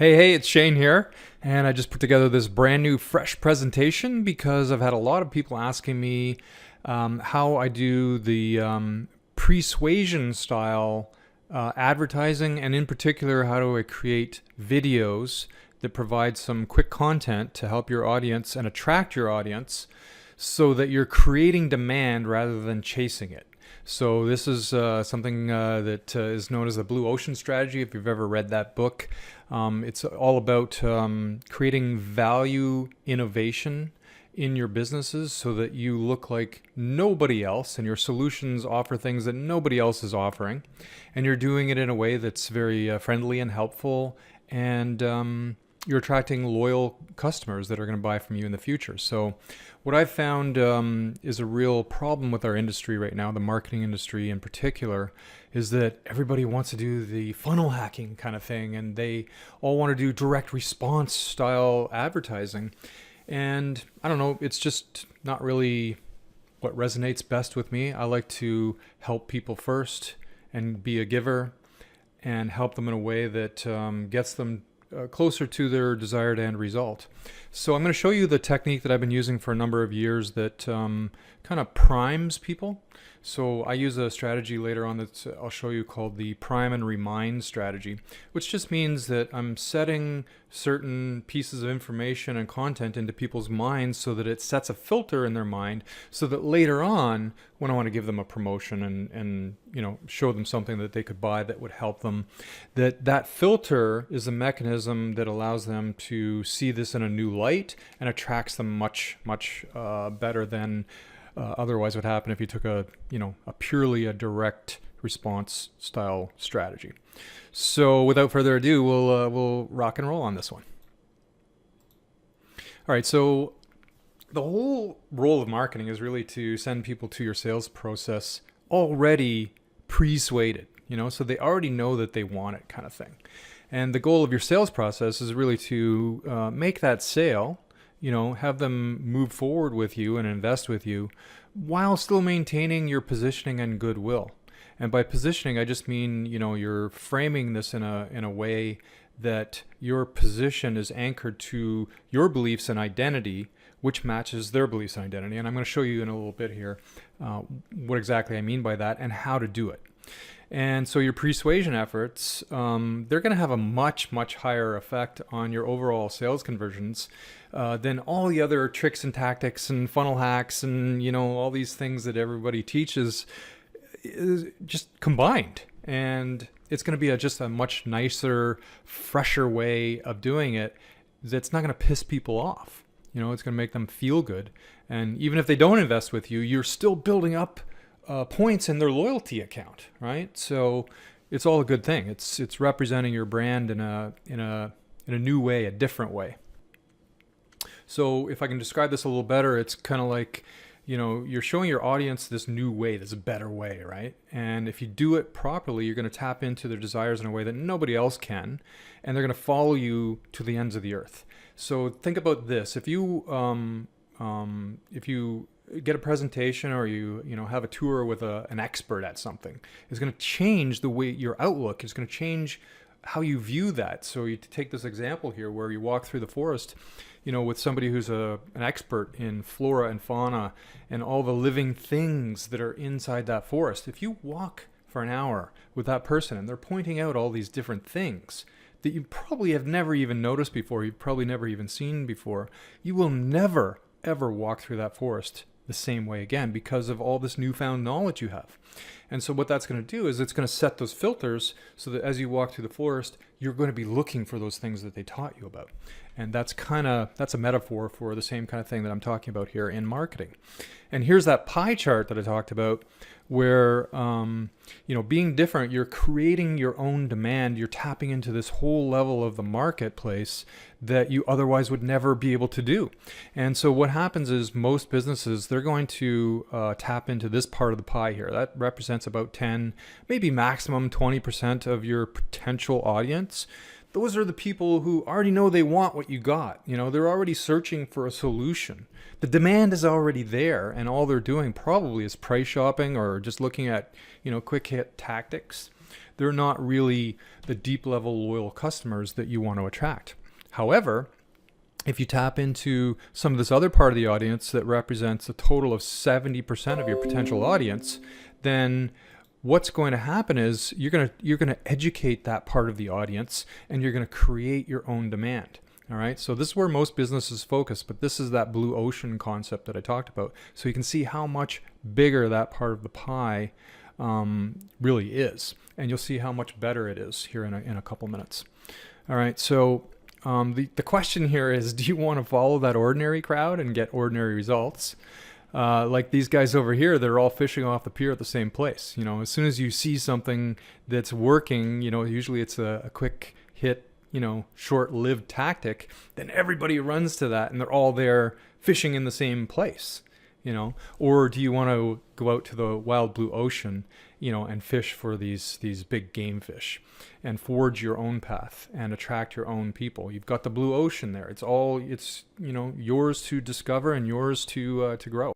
Hey, it's Shane here, and I just put together this brand new, fresh presentation because I've had a lot of people asking me how I do the persuasion style advertising, and in particular, how do I create videos that provide some quick content to help your audience and attract your audience so that you're creating demand rather than chasing it. So this is something that is known as the Blue Ocean Strategy, if you've ever read that book. It's all about creating value innovation in your businesses so that you look like nobody else and your solutions offer things that nobody else is offering. And you're doing it in a way that's very friendly and helpful, and you're attracting loyal customers that are going to buy from you in the future. So what I've found is a real problem with our industry right now, the marketing industry in particular, is that everybody wants to do the funnel hacking kind of thing, and they all want to do direct response style advertising. And I don't know, it's just not really what resonates best with me. I like to help people first and be a giver and help them in a way that gets them closer to their desired end result. So I'm going to show you the technique that I've been using for a number of years that kind of primes people. So I use a strategy later on that I'll show you called the prime and remind strategy, which just means that I'm setting certain pieces of information and content into people's minds so that it sets a filter in their mind, so that later on, when I want to give them a promotion and show them something that they could buy that would help them, that filter is a mechanism that allows them to see this in a new light and attracts them much better than otherwise would happen if you took a purely a direct response style strategy. So without further ado, we'll rock and roll on this one. All right, so the whole role of marketing is really to send people to your sales process already persuaded, so they already know that they want it, kind of thing. And the goal of your sales process is really to make that sale, have them move forward with you and invest with you while still maintaining your positioning and goodwill. And by positioning, I just mean, you're framing this in a way that your position is anchored to your beliefs and identity, which matches their beliefs and identity. And I'm going to show you in a little bit here what exactly I mean by that and how to do it. And so your persuasion efforts, they're going to have a much higher effect on your overall sales conversions than all the other tricks and tactics and funnel hacks and, all these things that everybody teaches just combined. And it's going to be just a much nicer, fresher way of doing it that's not going to piss people off. It's going to make them feel good. And even if they don't invest with you, you're still building up points in their loyalty account, right? So it's all a good thing. It's representing your brand in a new way, a different way. So if I can describe this a little better, it's kind of like, you're showing your audience this new way, this better way, right? And if you do it properly, you're going to tap into their desires in a way that nobody else can, and they're going to follow you to the ends of the earth. So think about this: if you get a presentation or you have a tour with an expert at something, it's going to change the way your outlook is going to change how you view that. So you take this example here where you walk through the forest, with somebody who's an expert in flora and fauna and all the living things that are inside that forest. If you walk for an hour with that person and they're pointing out all these different things that you probably have never even noticed before, you've probably never even seen before, you will never ever walk through that forest the same way again because of all this newfound knowledge you have. And so what that's going to do is it's going to set those filters so that as you walk through the forest, you're going to be looking for those things that they taught you about. And that's a metaphor for the same kind of thing that I'm talking about here in marketing. And here's that pie chart that I talked about where, being different, you're creating your own demand. You're tapping into this whole level of the marketplace that you otherwise would never be able to do. And so what happens is most businesses, they're going to tap into this part of the pie here. That represents about 10, maybe maximum 20% of your potential audience. Those are the people who already know they want what you got. They're already searching for a solution. The demand is already there, and all they're doing probably is price shopping or just looking at, quick hit tactics. they're not really the deep level loyal customers that you want to attract. However, if you tap into some of this other part of the audience that represents a total of 70% of your potential audience, then what's going to happen is you're going to educate that part of the audience, and you're going to create your own demand. All right. So this is where most businesses focus, but this is that blue ocean concept that I talked about. So you can see how much bigger that part of the pie really is, and you'll see how much better it is here in a couple minutes. All right. So the question here is, do you want to follow that ordinary crowd and get ordinary results? Like these guys over here, they're all fishing off the pier at the same place. You know, as soon as you see something that's working, you know, usually it's a quick hit, you know, short-lived tactic, then everybody runs to that and they're all there fishing in the same place, you know. Or do you want to go out to the wild blue ocean, you know, and fish for these big game fish and forge your own path and attract your own people? You've got the blue ocean there. It's you know, yours to discover and yours to grow.